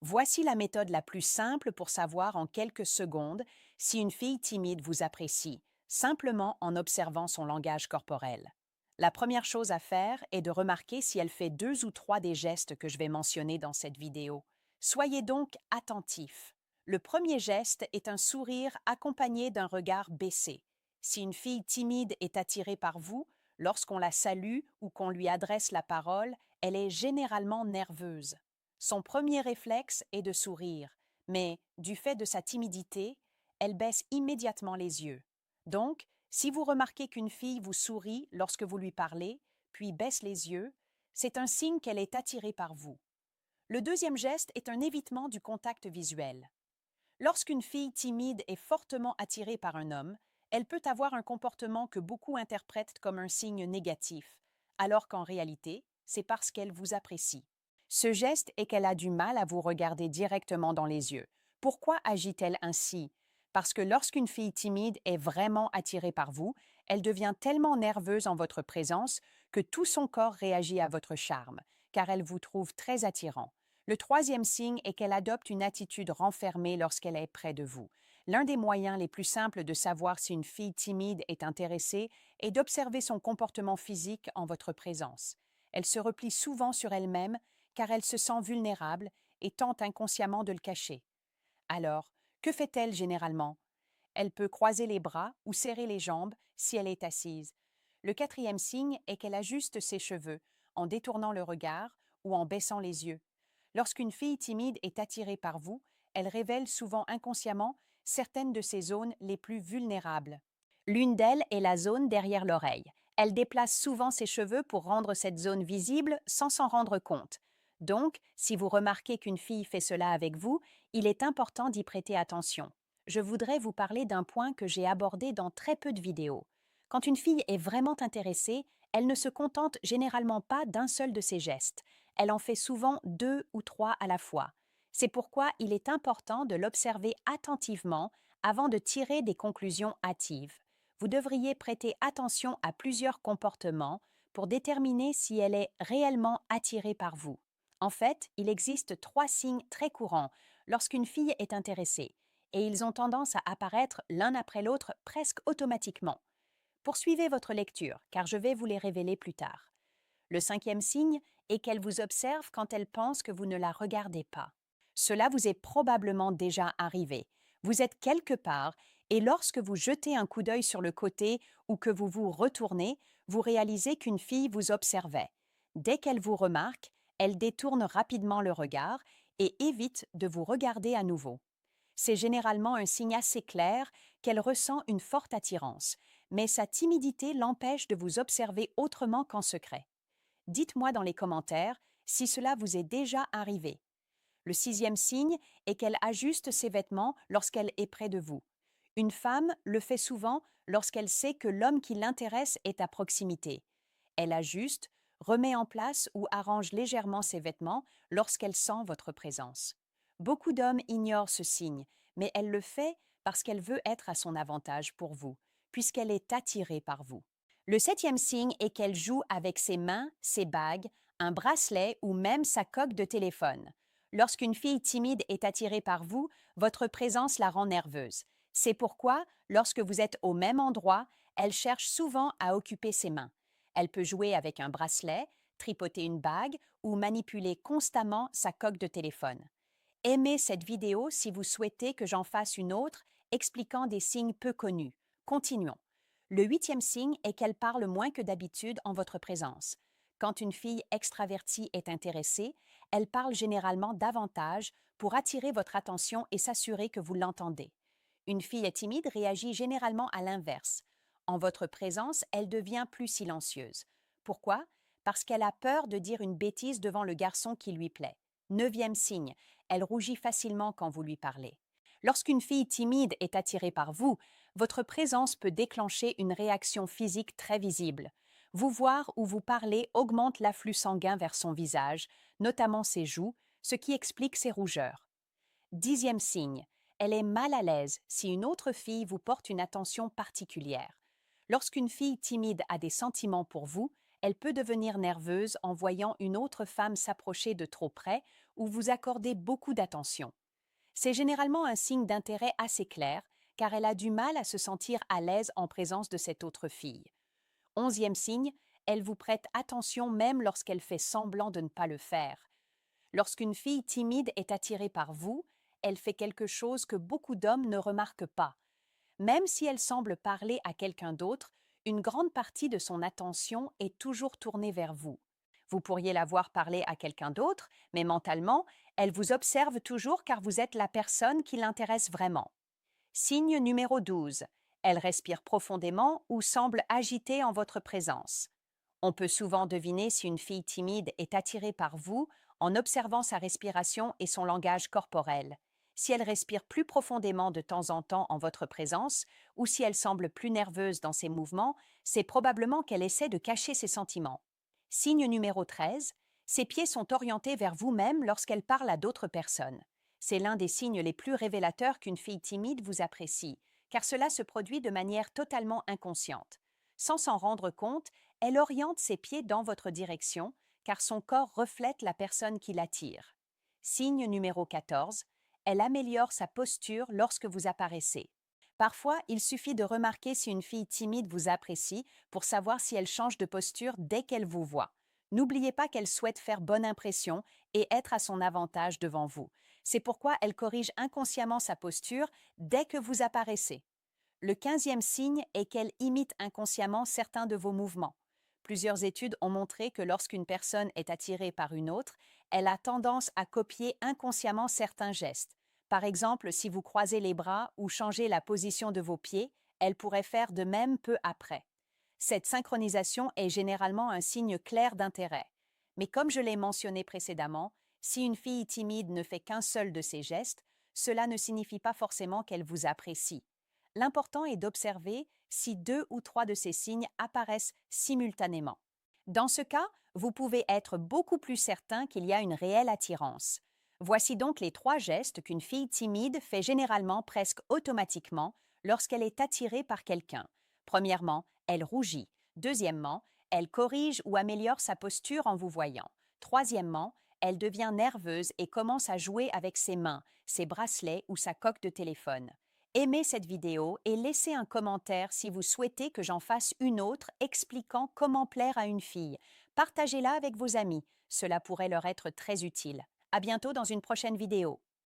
Voici la méthode la plus simple pour savoir en quelques secondes si une fille timide vous apprécie, simplement en observant son langage corporel. La première chose à faire est de remarquer si elle fait deux ou trois des gestes que je vais mentionner dans cette vidéo. Soyez donc attentif. Le premier geste est un sourire accompagné d'un regard baissé. Si une fille timide est attirée par vous, lorsqu'on la salue ou qu'on lui adresse la parole, elle est généralement nerveuse. Son premier réflexe est de sourire, mais du fait de sa timidité, elle baisse immédiatement les yeux. Donc, si vous remarquez qu'une fille vous sourit lorsque vous lui parlez, puis baisse les yeux, c'est un signe qu'elle est attirée par vous. Le deuxième geste est un évitement du contact visuel. Lorsqu'une fille timide est fortement attirée par un homme, elle peut avoir un comportement que beaucoup interprètent comme un signe négatif, alors qu'en réalité, c'est parce qu'elle vous apprécie. Ce geste est qu'elle a du mal à vous regarder directement dans les yeux. Pourquoi agit-elle ainsi? Parce que lorsqu'une fille timide est vraiment attirée par vous, elle devient tellement nerveuse en votre présence que tout son corps réagit à votre charme, car elle vous trouve très attirant. Le troisième signe est qu'elle adopte une attitude renfermée lorsqu'elle est près de vous. L'un des moyens les plus simples de savoir si une fille timide est intéressée est d'observer son comportement physique en votre présence. Elle se replie souvent sur elle-même car elle se sent vulnérable et tente inconsciemment de le cacher. Alors, que fait-elle généralement? Elle peut croiser les bras ou serrer les jambes si elle est assise. Le quatrième signe est qu'elle ajuste ses cheveux en détournant le regard ou en baissant les yeux. Lorsqu'une fille timide est attirée par vous, elle révèle souvent inconsciemment certaines de ses zones les plus vulnérables. L'une d'elles est la zone derrière l'oreille. Elle déplace souvent ses cheveux pour rendre cette zone visible sans s'en rendre compte. Donc, si vous remarquez qu'une fille fait cela avec vous, il est important d'y prêter attention. Je voudrais vous parler d'un point que j'ai abordé dans très peu de vidéos. Quand une fille est vraiment intéressée, elle ne se contente généralement pas d'un seul de ses gestes. Elle en fait souvent deux ou trois à la fois. C'est pourquoi il est important de l'observer attentivement avant de tirer des conclusions hâtives. Vous devriez prêter attention à plusieurs comportements pour déterminer si elle est réellement attirée par vous. En fait, il existe trois signes très courants lorsqu'une fille est intéressée, et ils ont tendance à apparaître l'un après l'autre presque automatiquement. Poursuivez votre lecture, car je vais vous les révéler plus tard. Le cinquième signe est qu'elle vous observe quand elle pense que vous ne la regardez pas. Cela vous est probablement déjà arrivé. Vous êtes quelque part et lorsque vous jetez un coup d'œil sur le côté ou que vous vous retournez, vous réalisez qu'une fille vous observait. Dès qu'elle vous remarque, elle détourne rapidement le regard et évite de vous regarder à nouveau. C'est généralement un signe assez clair qu'elle ressent une forte attirance, mais sa timidité l'empêche de vous observer autrement qu'en secret. Dites-moi dans les commentaires si cela vous est déjà arrivé. Le sixième signe est qu'elle ajuste ses vêtements lorsqu'elle est près de vous. Une femme le fait souvent lorsqu'elle sait que l'homme qui l'intéresse est à proximité. Elle ajuste, remet en place ou arrange légèrement ses vêtements lorsqu'elle sent votre présence. Beaucoup d'hommes ignorent ce signe, mais elle le fait parce qu'elle veut être à son avantage pour vous, puisqu'elle est attirée par vous. Le septième signe est qu'elle joue avec ses mains, ses bagues, un bracelet ou même sa coque de téléphone. Lorsqu'une fille timide est attirée par vous, votre présence la rend nerveuse. C'est pourquoi, lorsque vous êtes au même endroit, elle cherche souvent à occuper ses mains. Elle peut jouer avec un bracelet, tripoter une bague ou manipuler constamment sa coque de téléphone. Aimez cette vidéo si vous souhaitez que j'en fasse une autre expliquant des signes peu connus. Continuons. Le huitième signe est qu'elle parle moins que d'habitude en votre présence. Quand une fille extravertie est intéressée, elle parle généralement davantage pour attirer votre attention et s'assurer que vous l'entendez. Une fille timide réagit généralement à l'inverse. En votre présence, elle devient plus silencieuse. Pourquoi? Parce qu'elle a peur de dire une bêtise devant le garçon qui lui plaît. Neuvième signe, elle rougit facilement quand vous lui parlez. Lorsqu'une fille timide est attirée par vous, votre présence peut déclencher une réaction physique très visible. Vous voir ou vous parler augmente l'afflux sanguin vers son visage, notamment ses joues, ce qui explique ses rougeurs. Dixième signe, elle est mal à l'aise si une autre fille vous porte une attention particulière. Lorsqu'une fille timide a des sentiments pour vous, elle peut devenir nerveuse en voyant une autre femme s'approcher de trop près ou vous accordez beaucoup d'attention. C'est généralement un signe d'intérêt assez clair, car elle a du mal à se sentir à l'aise en présence de cette autre fille. 11e signe, elle vous prête attention même lorsqu'elle fait semblant de ne pas le faire. Lorsqu'une fille timide est attirée par vous, elle fait quelque chose que beaucoup d'hommes ne remarquent pas. Même si elle semble parler à quelqu'un d'autre, une grande partie de son attention est toujours tournée vers vous. Vous pourriez la voir parler à quelqu'un d'autre, mais mentalement, elle vous observe toujours car vous êtes la personne qui l'intéresse vraiment. Signe numéro 12. Elle respire profondément ou semble agitée en votre présence. On peut souvent deviner si une fille timide est attirée par vous en observant sa respiration et son langage corporel. Si elle respire plus profondément de temps en temps en votre présence, ou si elle semble plus nerveuse dans ses mouvements, c'est probablement qu'elle essaie de cacher ses sentiments. Signe numéro 13. Ses pieds sont orientés vers vous-même lorsqu'elle parle à d'autres personnes. C'est l'un des signes les plus révélateurs qu'une fille timide vous apprécie, car cela se produit de manière totalement inconsciente. Sans s'en rendre compte, elle oriente ses pieds dans votre direction, car son corps reflète la personne qui l'attire. Signe numéro 14. Elle améliore sa posture lorsque vous apparaissez. Parfois, il suffit de remarquer si une fille timide vous apprécie pour savoir si elle change de posture dès qu'elle vous voit. N'oubliez pas qu'elle souhaite faire bonne impression et être à son avantage devant vous. C'est pourquoi elle corrige inconsciemment sa posture dès que vous apparaissez. Le 15e signe est qu'elle imite inconsciemment certains de vos mouvements. Plusieurs études ont montré que lorsqu'une personne est attirée par une autre, elle a tendance à copier inconsciemment certains gestes. Par exemple, si vous croisez les bras ou changez la position de vos pieds, elle pourrait faire de même peu après. Cette synchronisation est généralement un signe clair d'intérêt. Mais comme je l'ai mentionné précédemment, si une fille timide ne fait qu'un seul de ces gestes, cela ne signifie pas forcément qu'elle vous apprécie. L'important est d'observer si 2 ou 3 de ces signes apparaissent simultanément. Dans ce cas, vous pouvez être beaucoup plus certain qu'il y a une réelle attirance. Voici donc les 3 gestes qu'une fille timide fait généralement presque automatiquement lorsqu'elle est attirée par quelqu'un. Premièrement, elle rougit. Deuxièmement, elle corrige ou améliore sa posture en vous voyant. Troisièmement, elle devient nerveuse et commence à jouer avec ses mains, ses bracelets ou sa coque de téléphone. Aimez cette vidéo et laissez un commentaire si vous souhaitez que j'en fasse une autre expliquant comment plaire à une fille. Partagez-la avec vos amis, cela pourrait leur être très utile. À bientôt dans une prochaine vidéo.